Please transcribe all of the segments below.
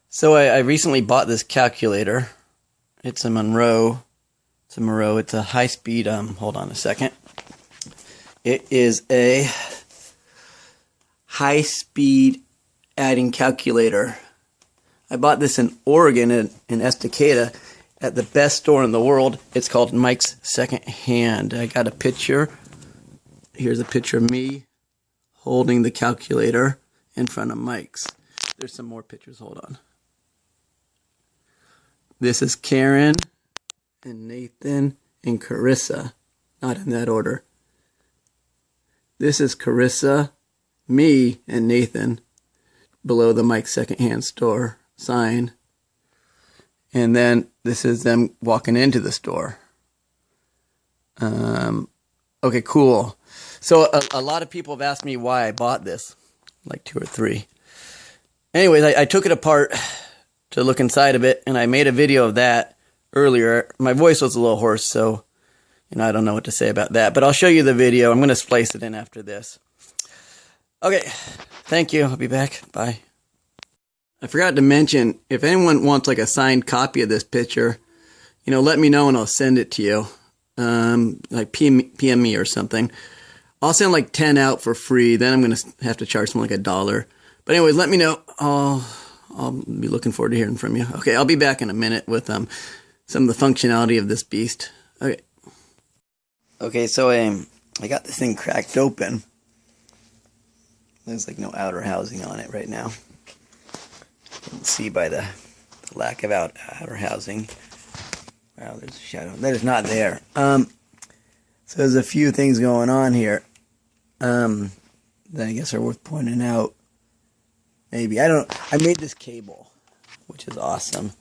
So I recently bought this calculator. It's a Monroe. It's a high-speed, hold on a second. It is a high-speed adding calculator. I bought this in Oregon in Estacada at the best store in the world. It's called Mike's Second Hand. I got a picture. Here's a picture of me holding the calculator in front of Mike's. There's some more pictures. Hold on. This is Karen and Nathan and Carissa. Not in that order. This is Carissa, me, and Nathan below the Mike's Secondhand store sign. And then this is them walking into the store. Okay, cool. So a lot of people have asked me why I bought this. Like 2 or 3. Anyways, I took it apart to look inside of it, and I made a video of that earlier. My voice was a little hoarse, so I don't know what to say about that. But I'll show you the video. I'm going to splice it in after this. Okay, thank you. I'll be back. Bye. I forgot to mention, if anyone wants like a signed copy of this picture, let me know and I'll send it to you. Like PM me or something. I'll send like 10 out for free. Then I'm going to have to charge them like $1. But anyways, let me know. I'll be looking forward to hearing from you. Okay, I'll be back in a minute with some of the functionality of this beast. Okay. Okay, so I got this thing cracked open. There's like no outer housing on it right now. You can see by the lack of outer housing. Wow, there's a shadow. That is not there. So there's a few things going on here that I guess are worth pointing out. Maybe. I don't know. I made this cable, which is awesome.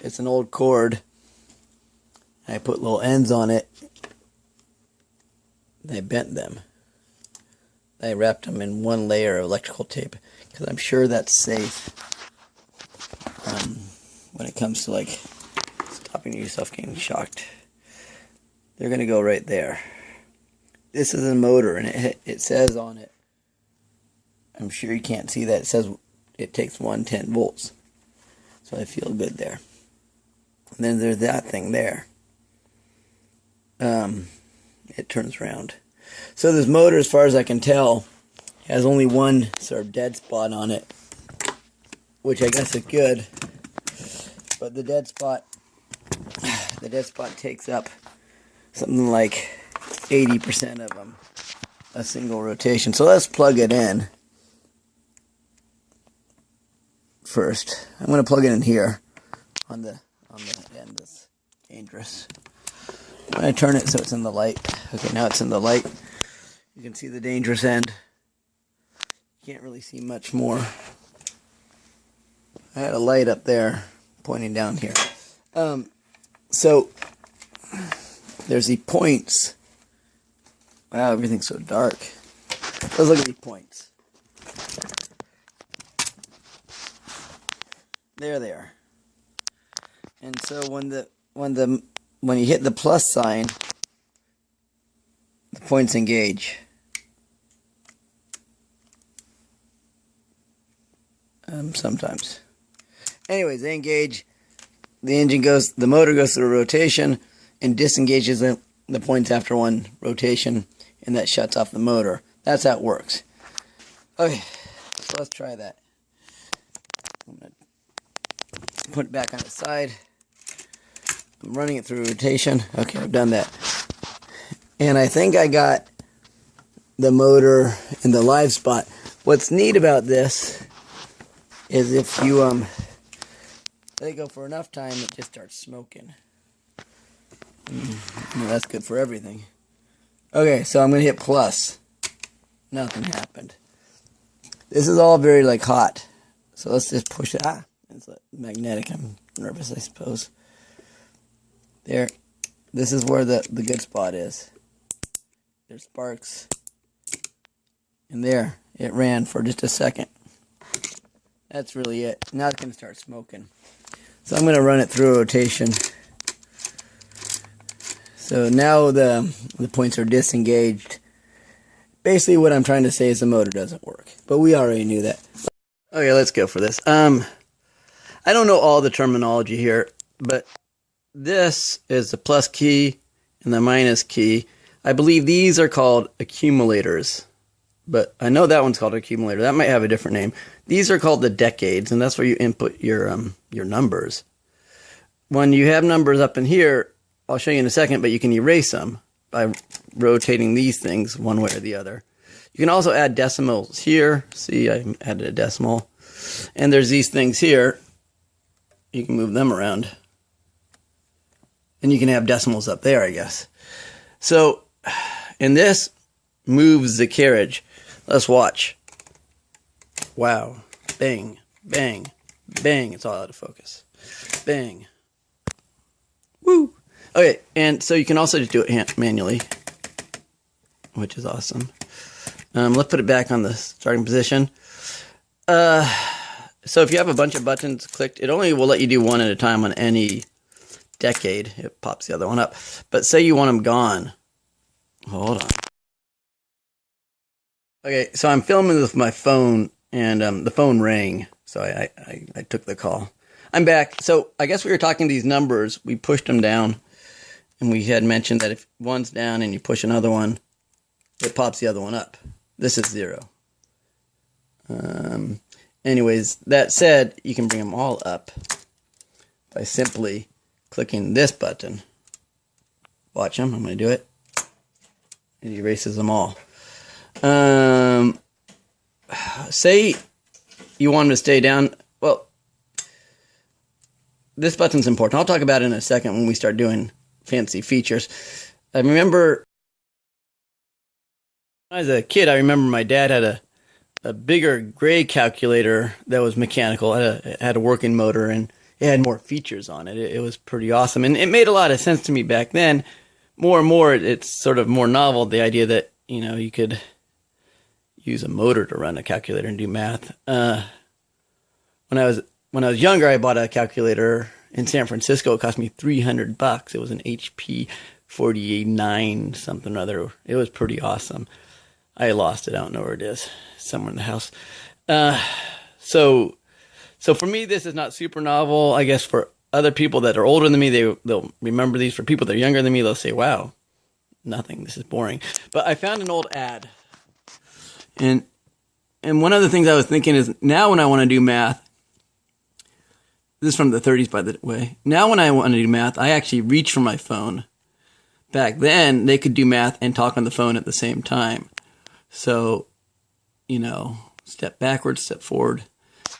It's an old cord. I put little ends on it. I bent them. I wrapped them in one layer of electrical tape because I'm sure that's safe when it comes to like stopping yourself getting shocked. They're going to go right there. This is a motor, and it says on it, I'm sure you can't see that, it says it takes 110 volts. So I feel good there. And then there's that thing there. It turns around. So this motor, as far as I can tell, has only one sort of dead spot on it, which I guess is good. But the dead spot takes up something like 80% of them, a single rotation. So let's plug it in first. I'm going to plug it in here on the end that's dangerous. I'm going to turn it so it's in the light. Okay, now it's in the light. You can see the dangerous end. You can't really see much more. I had a light up there pointing down here. So there's the points. Wow, everything's so dark. Let's look at these points. There they are. And so when you hit the plus sign, the points engage. Sometimes. Anyways, they engage. The motor goes through a rotation and disengages the points after one rotation, and that shuts off the motor. That's how it works. Okay, so let's try that. I'm going to put it back on its side. I'm running it through rotation. Okay, I've done that. And I think I got the motor in the live spot. What's neat about this is if you let it go for enough time, it just starts smoking. That's good for everything. Okay, so I'm going to hit plus. Nothing happened. This is all very like hot. So let's just push it. It's magnetic. I'm nervous, I suppose. There. This is where the good spot is. There's sparks. And there. It ran for just a second. That's really it. Now it's going to start smoking. So I'm going to run it through a rotation. So now the points are disengaged. Basically what I'm trying to say is the motor doesn't work. But we already knew that. Okay, let's go for this. I don't know all the terminology here, but this is the plus key and the minus key. I believe these are called accumulators, but I know that one's called accumulator. That might have a different name. These are called the decades, and that's where you input your numbers. When you have numbers up in here, I'll show you in a second, but you can erase them by rotating these things one way or the other. You can also add decimals here. See, I added a decimal. And there's these things here. You can move them around. And you can have decimals up there, I guess. So, and this moves the carriage. Let's watch. Wow. Bang, bang, bang. It's all out of focus. Bang. Woo. Okay, and so you can also just do it manually, which is awesome. Let's put it back on the starting position. So if you have a bunch of buttons clicked, it only will let you do one at a time on any decade. It pops the other one up. But say you want them gone. Hold on. Okay, so I'm filming this with my phone, and the phone rang, so I took the call. I'm back. So I guess we were talking these numbers. We pushed them down, and we had mentioned that if one's down and you push another one, it pops the other one up. This is 0. Anyways, that said, you can bring them all up by simply clicking this button. Watch them. I'm going to do it. It erases them all. Say you want them to stay down. Well, this button's important. I'll talk about it in a second when we start doing fancy features. I remember when I was a kid, I remember my dad had a bigger gray calculator that was mechanical. It had a working motor, and it had more features on it. It was pretty awesome. And it made a lot of sense to me back then. More and more, it's sort of more novel, the idea that, you know, you could use a motor to run a calculator and do math. When I was younger, I bought a calculator in San Francisco. It cost me $300. It was an HP 49 something or other. It was pretty awesome. I lost it. I don't know where it is. Somewhere in the house. So for me, this is not super novel. I guess for other people that are older than me, they'll remember these. For people that are younger than me, they'll say, wow, nothing. This is boring. But I found an old ad. And one of the things I was thinking is, now when I want to do math, this is from the 30s, by the way. Now when I want to do math, I actually reach for my phone. Back then, they could do math and talk on the phone at the same time. So, you know, step backwards, step forward.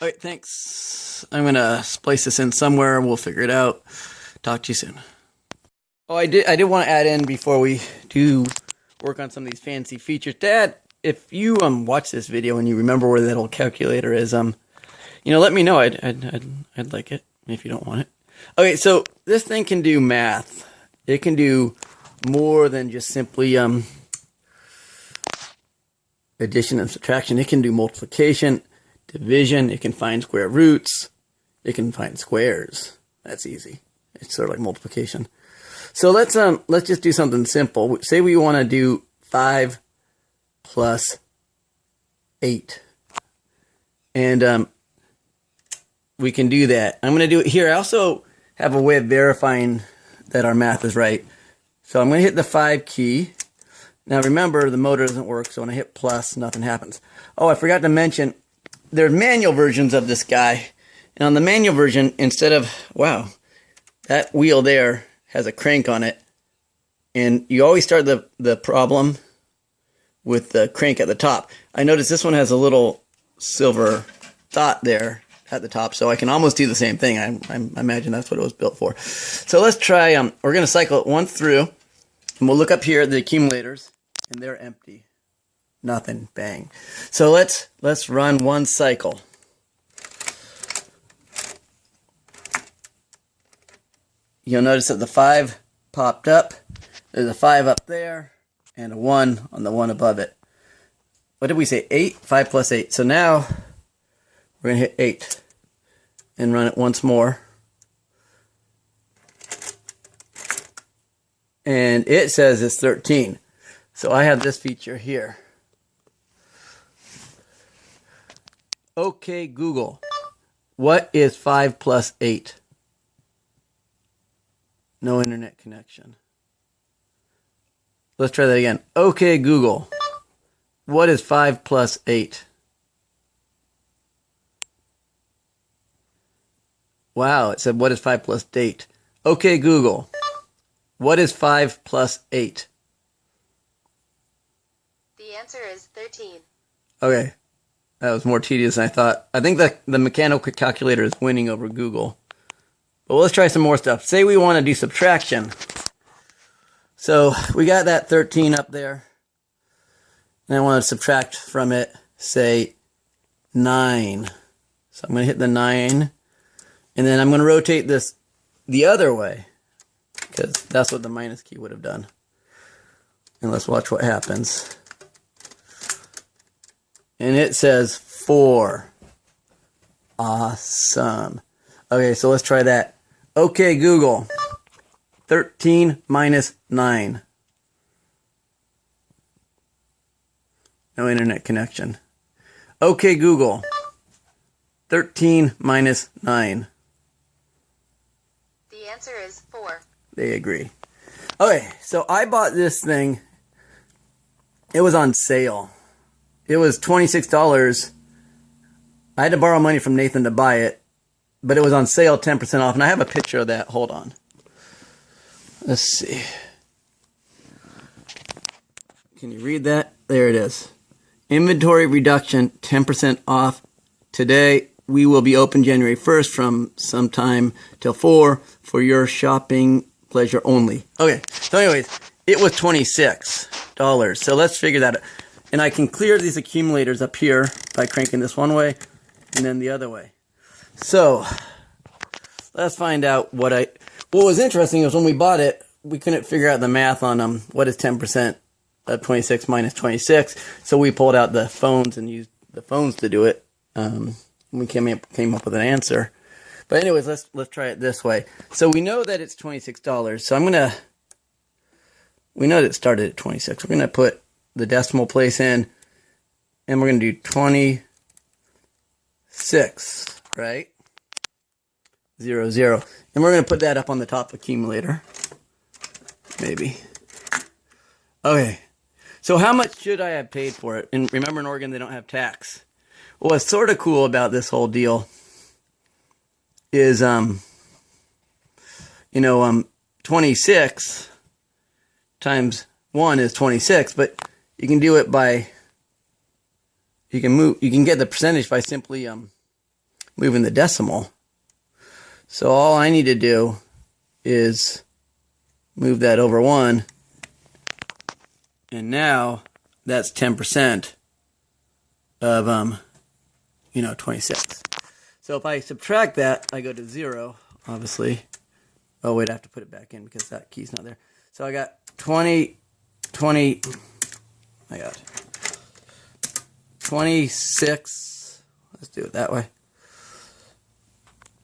All right, thanks. I'm going to splice this in somewhere. We'll figure it out. Talk to you soon. Oh, I did want to add in before we do work on some of these fancy features. Dad, if you watch this video and you remember where that old calculator is, you know, let me know. I'd like it if you don't want it. Okay, so this thing can do math. It can do more than just simply addition and subtraction. It can do multiplication, division. It can find square roots. It can find squares. That's easy. It's sort of like multiplication. So let's just do something simple. Say we want to do 5 plus 8. And we can do that. I'm going to do it here. I also have a way of verifying that our math is right. So I'm going to hit the 5 key. Now remember, the motor doesn't work, so when I hit plus, nothing happens. Oh, I forgot to mention, there's manual versions of this guy. And on the manual version, instead of, wow, that wheel there has a crank on it. And you always start the problem with the crank at the top. I noticed this one has a little silver dot there at the top, so I can almost do the same thing. I imagine that's what it was built for. So let's try, we're going to cycle it once through, and we'll look up here at the accumulators, and they're empty. Nothing. Bang. So let's run one cycle. You'll notice that the 5 popped up. There's a 5 up there, and a 1 on the one above it. What did we say? 8? 5 plus 8. So now we're going to hit 8 and run it once more. And it says it's 13. So I have this feature here. Okay, Google, What is 5 plus 8? No internet connection. Let's try that again. Okay, Google. What is 5 plus 8? Wow, it said what is 5 plus 8? Okay, Google. What is 5 plus 8? The answer is 13. Okay. That was more tedious than I thought. I think the mechanical calculator is winning over Google. But let's try some more stuff. Say we want to do subtraction. So we got that 13 up there. And I want to subtract from it, say, 9. So I'm going to hit the 9. And then I'm going to rotate this the other way, because that's what the minus key would have done. And let's watch what happens. And it says 4. Awesome. Okay, so let's try that. Okay, Google. 13 minus 9. No internet connection. Okay, Google. 13 minus 9. The answer is 4. They agree. Okay, so I bought this thing. It was on sale. It was $26. I had to borrow money from Nathan to buy it, but it was on sale 10% off, and I have a picture of that. Hold on. Let's see. Can you read that? There it is. Inventory reduction, 10% off. Today, we will be open January 1st from sometime till 4 for your shopping pleasure only. Okay, so anyways, it was $26. So let's figure that out. And I can clear these accumulators up here by cranking this one way and then the other way. So let's find out what was interesting is when we bought it, we couldn't figure out the math on what is 10% of 26 minus 26. So we pulled out the phones and used the phones to do it. We came up with an answer. But anyways, let's try it this way. So we know that it's $26. So we know that it started at 26. We're gonna put the decimal place in, and we're gonna do 26, right? 0, 0. And we're gonna put that up on the top accumulator. Maybe. Okay. So how much should I have paid for it? And remember, in Oregon, they don't have tax. What's sort of cool about this whole deal is, 26 times 1 is 26, but you can do it by, you can get the percentage by simply moving the decimal. So all I need to do is move that over 1, and now that's 10% of 26. So if I subtract that, I go to 0, obviously. Oh wait, I have to put it back in because that key's not there. So I got 20, I got 26. Let's do it that way.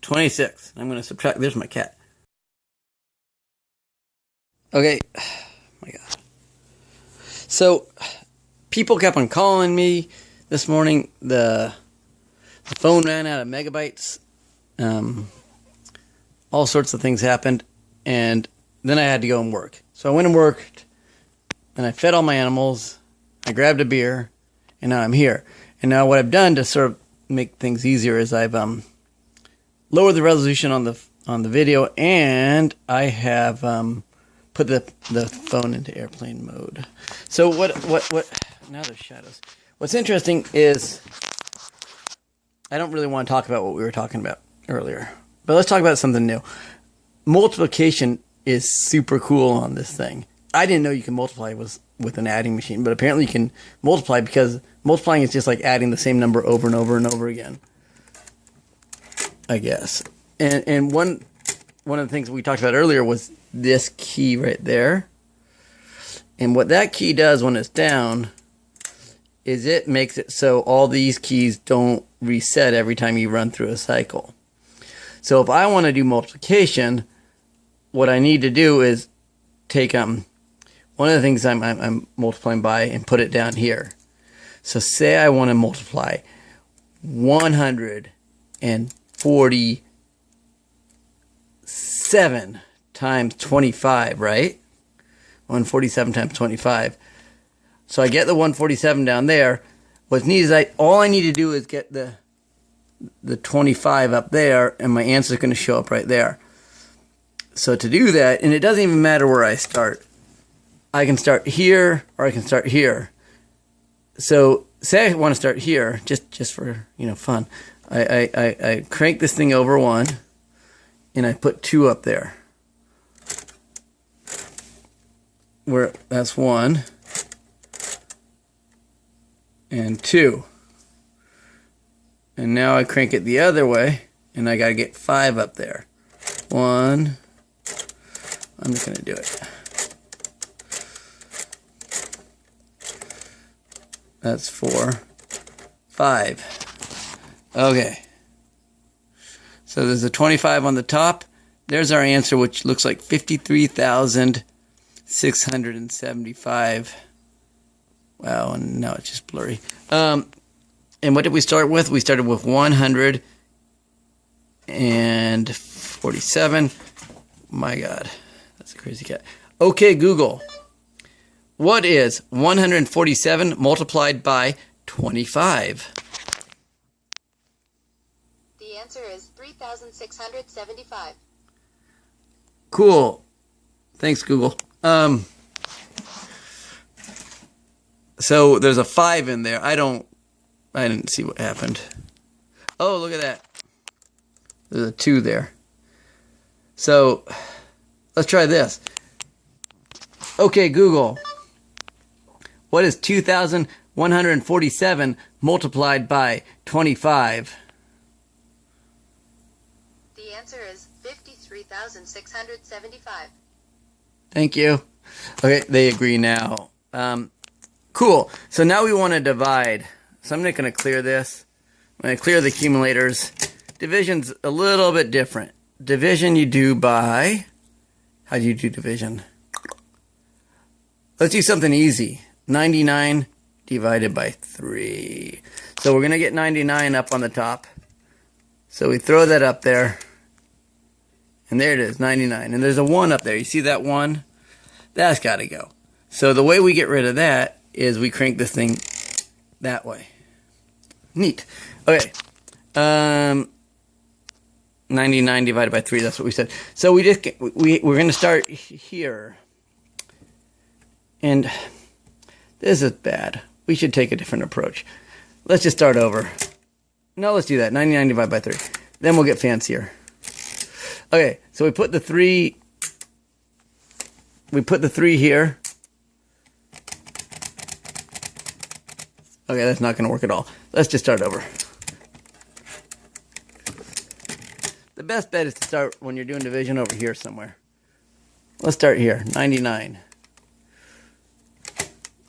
26. I'm going to subtract. There's my cat. Okay. Oh my God. So people kept on calling me this morning. The phone ran out of megabytes. All sorts of things happened. And then I had to go and work. So I went and worked. And I fed all my animals. I grabbed a beer. And now I'm here. And now what I've done to sort of make things easier is I've lowered the resolution on the video. And I have put the phone into airplane mode. So what now there's shadows. What's interesting is I don't really want to talk about what we were talking about earlier, but let's talk about something new. Multiplication is super cool on this thing. I didn't know you can multiply with an adding machine, but apparently you can multiply because multiplying is just like adding the same number over and over and over again, I guess. And one of the things we talked about earlier was this key right there. And what that key does when it's down is it makes it so all these keys don't reset every time you run through a cycle. So if I want to do multiplication, what I need to do is take one of the things I'm multiplying by and put it down here. So say I want to multiply 150 147 times 25, right? 147 times 25. So I get the 147 down there. What's neat is all I need to do is get the 25 up there, and my answer is going to show up right there. So to do that, and it doesn't even matter where I start. I can start here, or I can start here. So say I want to start here, just for fun. I crank this thing over 1, and I put 2 up there. Where that's 1 and 2. And now I crank it the other way, and I got to get 5 up there. 1. I'm just going to do it. That's 4, 5. Okay. So there's a 25 on the top. There's our answer, which looks like 53,675. Wow, and now it's just blurry. And what did we start with? We started with 147. My God, that's a crazy cat. Okay, Google. What is 147 multiplied by 25? The answer is 3,675. Cool. Thanks, Google. So there's a 5 in there. I didn't see what happened. Oh, look at that. There's a 2 there. So let's try this. Okay, Google. What is 2,147 multiplied by 25? The answer is 53,675. Thank you. Okay, they agree now. Cool. So now we want to divide. So I'm not going to clear this. I'm going to clear the accumulators. Division's a little bit different. Division you do by... How do you do division? Let's do something easy. 99 divided by 3. So we're going to get 99 up on the top. So we throw that up there. And there it is, 99. And there's a 1 up there. You see that 1? That's got to go. So the way we get rid of that is we crank this thing that way. Neat. Okay. 99 divided by 3, that's what we said. So we're going to start here. And this is bad. We should take a different approach. Let's just start over. No, let's do that. 99 divided by 3. Then we'll get fancier. Okay, so we put the 3 here. Okay, that's not going to work at all. Let's just start over. The best bet is to start when you're doing division over here somewhere. Let's start here. 99.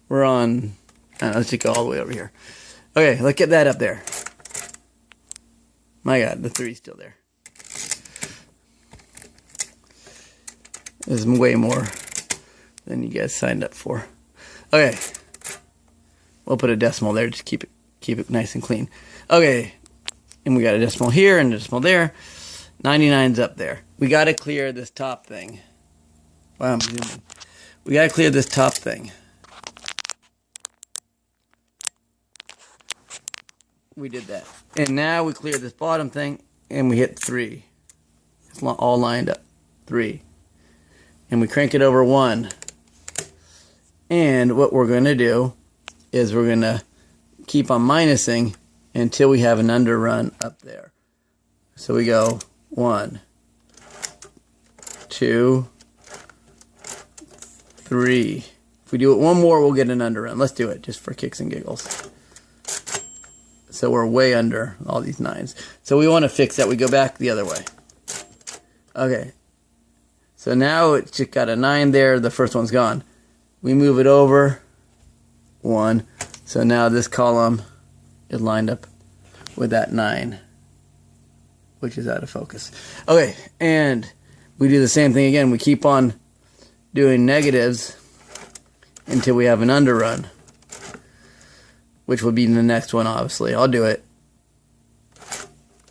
We're on... let's just go all the way over here. Okay, let's get that up there. My God, the 3's still there. This is way more than you guys signed up for. Okay. We'll put a decimal there, just keep it nice and clean. Okay. And we got a decimal here and a decimal there. 99's up there. We got to clear this top thing. Wow, I'm zooming. We got to clear this top thing. We did that. And now we clear this bottom thing and we hit 3. It's all lined up. 3. And we crank it over 1. And what we're going to do is we're going to keep on minusing until we have an underrun up there. So we go 1, 2, 3. If we do it one more, we'll get an underrun. Let's do it just for kicks and giggles. So we're way under all these 9s. So we want to fix that. We go back the other way. Okay. So now it's just got a 9 there. The first one's gone. We move it over 1. So now this column is lined up with that 9, which is out of focus. Okay, and we do the same thing again. We keep on doing negatives until we have an underrun, which will be the next one, obviously. I'll do it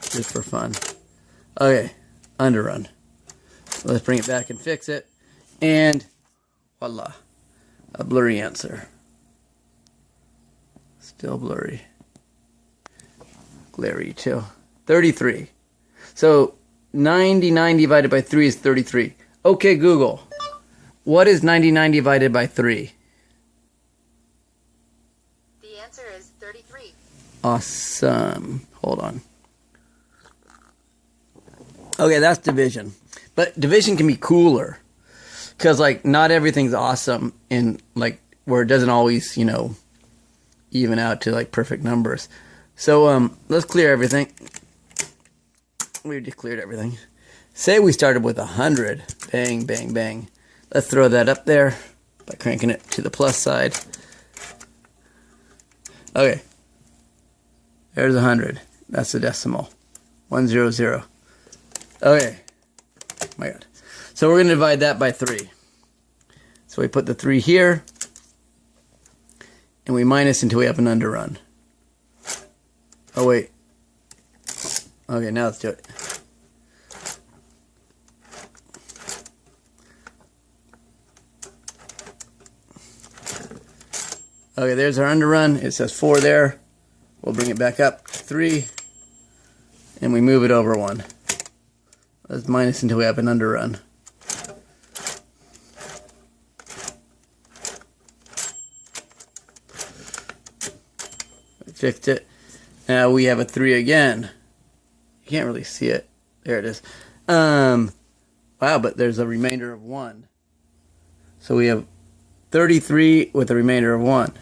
just for fun. Okay, underrun. Let's bring it back and fix it. And voila, a blurry answer. Still blurry. Glary too. 33. So 99 divided by 3 is 33. Okay, Google. What is 99 divided by 3? The answer is 33. Awesome. Hold on. Okay, that's division. But division can be cooler. Because, like, not everything's awesome in, like, where it doesn't always, you know, even out to, like, perfect numbers. So, let's clear everything. We just cleared everything. Say we started with 100. Bang, bang, bang. Let's throw that up there by cranking it to the plus side. Okay. There's 100. That's the decimal. 100. Okay. Oh my God. So we're going to divide that by 3. So we put the 3 here. And we minus until we have an underrun. Oh, wait. Okay, now let's do it. Okay, there's our underrun. It says 4 there. We'll bring it back up to 3. And we move it over 1. Let's minus until we have an underrun. We fixed it. Now we have a 3 again. You can't really see it. There it is. Wow, but there's a remainder of 1. So we have 33 with a remainder of 1.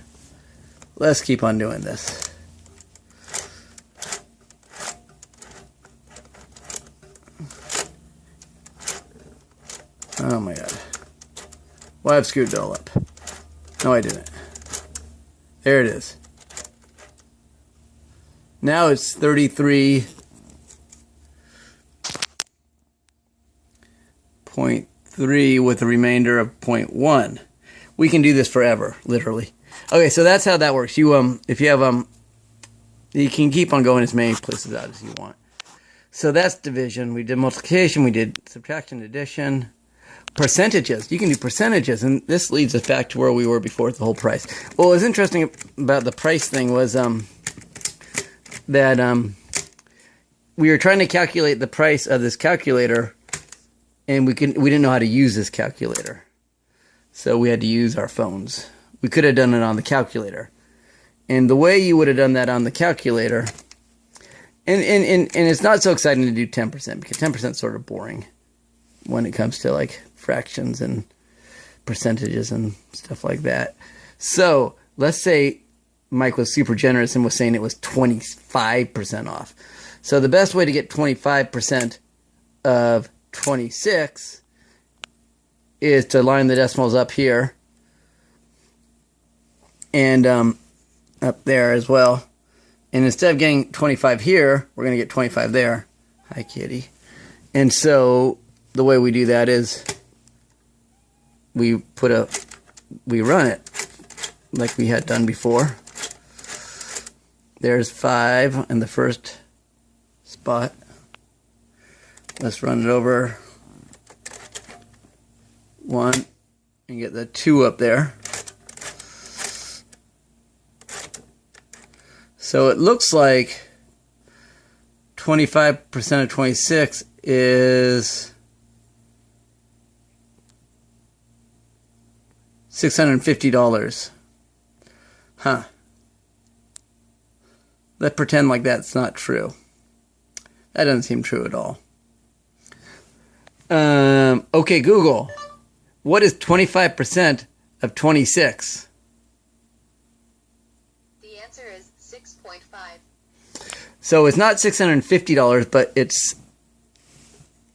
Let's keep on doing this. Oh my God. Well, I've screwed it all up. No, I didn't. There it is. Now it's 33.3 with a remainder of 0.1. We can do this forever, literally. Okay, so that's how that works. You if you have you can keep on going as many places out as you want. So that's division. We did multiplication. We did subtraction, addition. Percentages. You can do percentages, and this leads us back to where we were before with the whole price. What was interesting about the price thing was that we were trying to calculate the price of this calculator, and we didn't know how to use this calculator, so we had to use our phones. We could have done it on the calculator, and the way you would have done that on the calculator, and it's not so exciting to do 10% because 10% is sort of boring when it comes to like fractions and percentages and stuff like that. So let's say Mike was super generous and was saying it was 25% off. So the best way to get 25% of 26 is to line the decimals up here and up there as well. And instead of getting 25 here, we're going to get 25 there. Hi, kitty. And so the way we do that is we run it like we had done before. There's 5 in the first spot. Let's run it over 1 and get the 2 up there. So it looks like 25% of 26 is $650. Huh. Let's pretend like that's not true. That doesn't seem true at all. Okay, Google. What is 25% of 26? The answer is 6.5. So it's not $650, but it's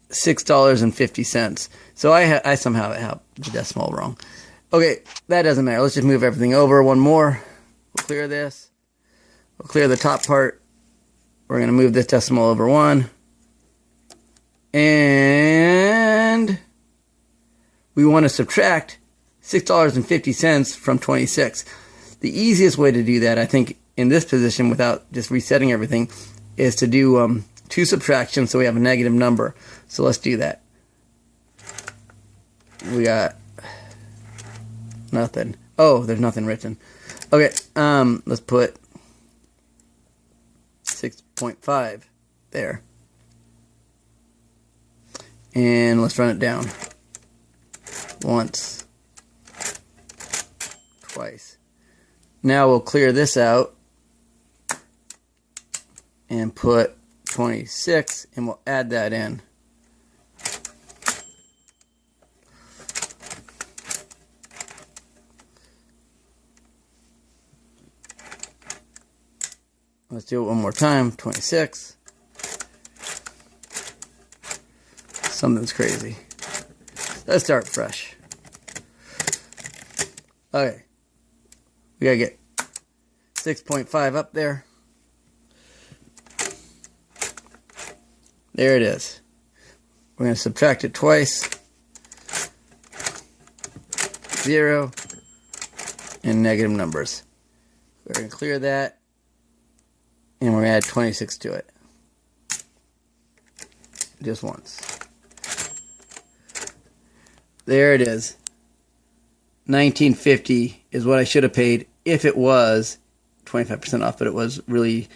$6.50. So I somehow have the decimal wrong. Okay, that doesn't matter. Let's just move everything over. One more. We'll clear this. We'll clear the top part. We're going to move this decimal over 1. And we want to subtract $6.50 from 26. The easiest way to do that, I think, in this position without just resetting everything, is to do two subtractions so we have a negative number. So let's do that. We got nothing. Oh, there's nothing written. Okay, let's put 6.5 there. And let's run it down. Once. Twice. Now we'll clear this out and put 26, and we'll add that in. Let's do it one more time. 26. Something's crazy. Let's start fresh. Okay. We gotta get 6.5 up there. There it is. We're gonna subtract it twice. 0 and negative numbers. We're gonna clear that. And we're going to add 26 to it. Just once. There it is. $19.50 is what I should have paid if it was 25% off, but it was really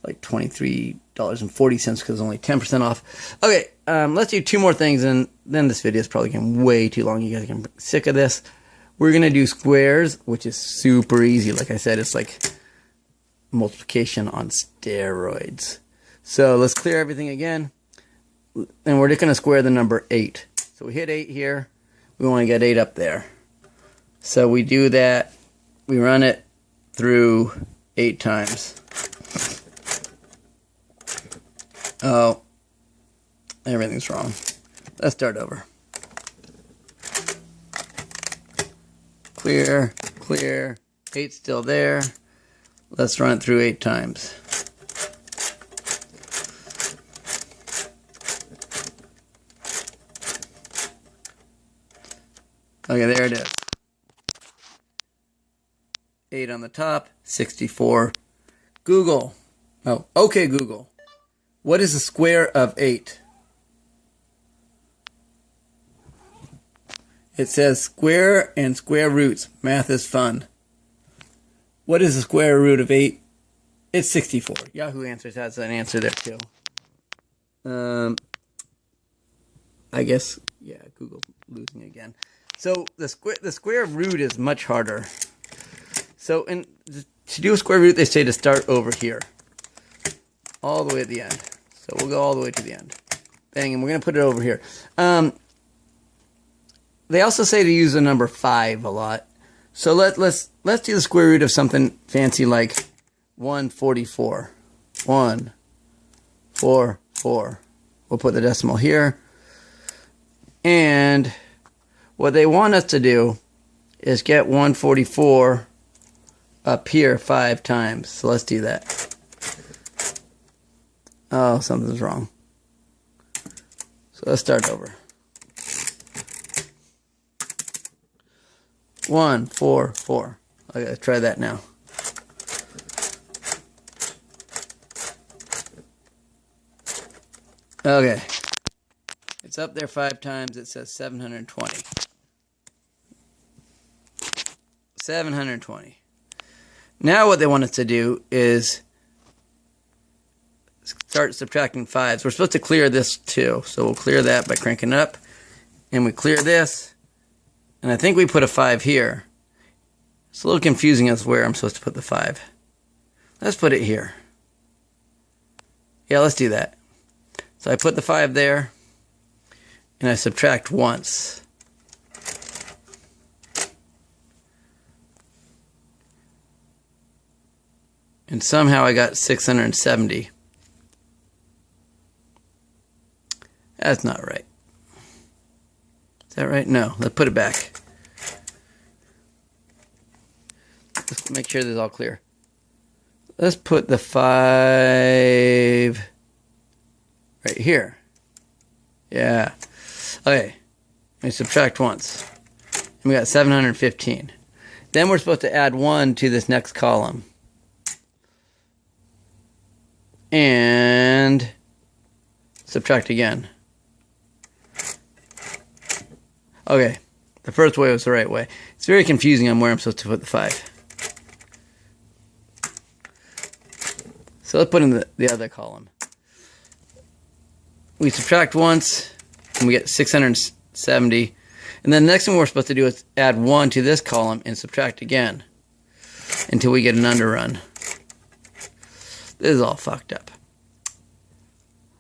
like $23.40 because it's only 10% off. Okay, let's do two more things, and then this video is probably getting way too long. You guys are getting sick of this. We're going to do squares, which is super easy. Like I said, it's like multiplication on steroids. So let's clear everything again, and we're just going to square the number 8. So we hit 8 here. We want to get 8 up there. So we do that. We run it through 8 times. Oh, everything's wrong. Let's start over. Clear, clear. 8's still there. Let's run it through 8 times. Okay, there it is. 8 on the top, 64. Google. Oh, okay, Google. What is the square of 8? It says square and square roots. Math is fun. What is the square root of 8? It's 64. Yahoo Answers has an answer there too. I guess, yeah, Google losing again. So the square root is much harder. So to do a square root, they say to start over here, all the way at the end. So we'll go all the way to the end. Bang, and we're gonna put it over here. They also say to use the number 5 a lot. So let's do the square root of something fancy like 144. 144. We'll put the decimal here. And what they want us to do is get 144 up here 5 times. So let's do that. Oh, something's wrong. So let's start over. 1, 4, 4. I gotta try that now. Okay. It's up there 5 times. It says 720. 720. Now what they want us to do is start subtracting 5s. We're supposed to clear this too. So we'll clear that by cranking it up. And we clear this. And I think we put a 5 here. It's a little confusing as where I'm supposed to put the 5. Let's put it here. Yeah, let's do that. So I put the 5 there. And I subtract once. And somehow I got 670. That's not right. Is that right? No. Let's put it back. Let's make sure this is all clear. Let's put the 5 right here. Yeah. Okay. We subtract once. And we got 715. Then we're supposed to add 1 to this next column. And subtract again. Okay, the first way was the right way. It's very confusing on where I'm supposed to put the 5. So let's put in the other column. We subtract once, and we get 670. And then the next thing we're supposed to do is add 1 to this column and subtract again until we get an underrun. This is all fucked up.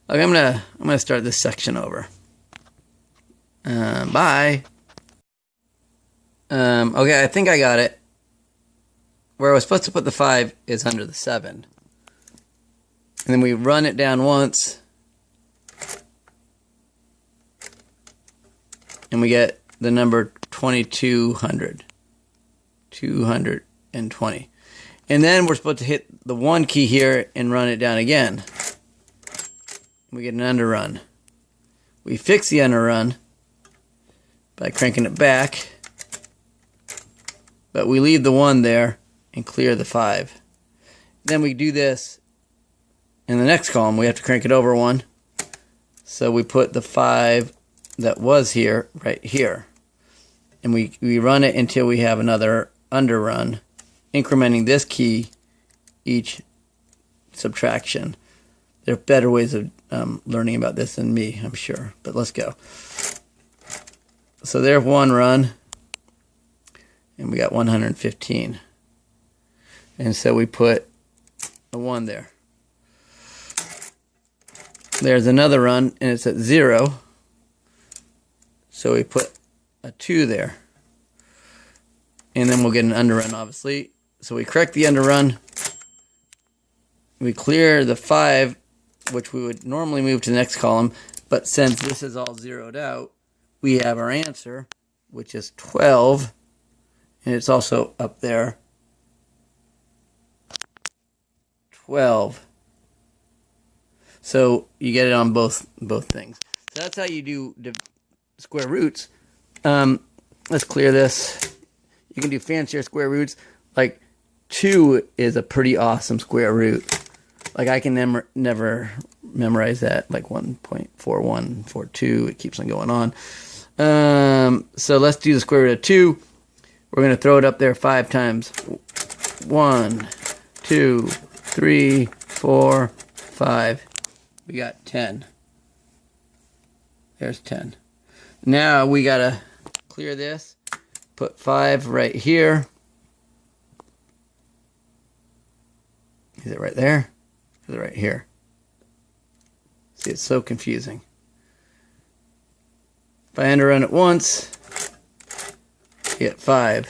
Okay, I'm gonna start this section over. Bye. Okay, I think I got it. Where I was supposed to put the 5 is under the 7. And then we run it down once. And we get the number 2200. 220. And then we're supposed to hit the 1 key here and run it down again. We get an underrun. We fix the underrun by cranking it back. But we leave the 1 there and clear the 5. Then we do this in the next column. We have to crank it over 1. So we put the 5 that was here right here. And we run it until we have another underrun, incrementing this key each subtraction. There are better ways of learning about this than me, I'm sure. But let's go. So there's 1 run. And we got 115. And so we put a 1 there. There's another run, and it's at 0. So we put a 2 there. And then we'll get an underrun, obviously. So we correct the underrun. We clear the 5, which we would normally move to the next column. But since this is all zeroed out, we have our answer, which is 12. And it's also up there. 12. So you get it on both things. So that's how you do square roots. Let's clear this. You can do fancier square roots. Like 2 is a pretty awesome square root. Like I can never memorize that. Like 1.4142. It keeps on going on. So let's do the square root of 2. We're going to throw it up there 5 times. 1, 2, 3, 4, 5. We got 10. There's 10. Now we got to clear this. Put 5 right here. Is it right there? Is it right here? See, it's so confusing. If I underrun it once, I get 5.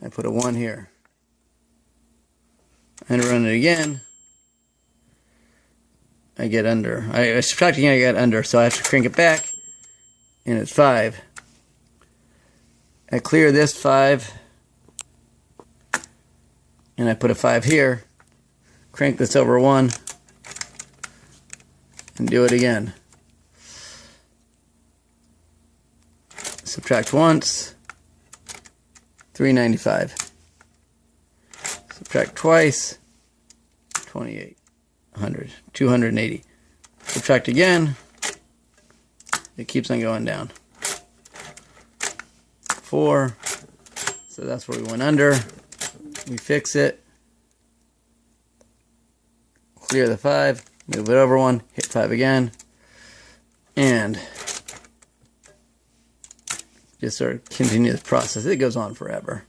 I put a 1 here. I underrun it again. I get under. I subtract again, I get under, so I have to crank it back, and it's 5. I clear this 5, and I put a 5 here, crank this over 1, and do it again. Subtract once, 395. Subtract twice, 2800, 280. Subtract again, it keeps on going down. 4, so that's where we went under. We fix it, clear the 5, move it over 1, hit 5 again, and just sort of continue this process. It goes on forever.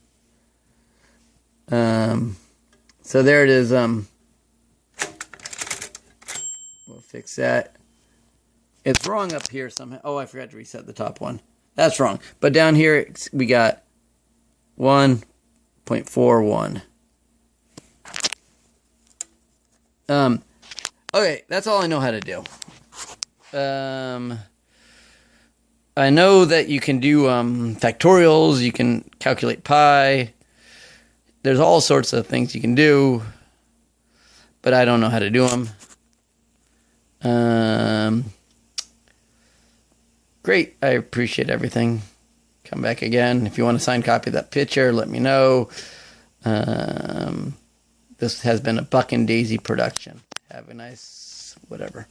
So there it is. We'll fix that. It's wrong up here somehow. Oh, I forgot to reset the top one. That's wrong. But down here, we got 1.41. Okay, that's all I know how to do. I know that you can do factorials, you can calculate pi. There's all sorts of things you can do, but I don't know how to do them. Great, I appreciate everything. Come back again. If you want a signed copy of that picture, let me know. This has been a Buck and Daisy production. Have a nice whatever.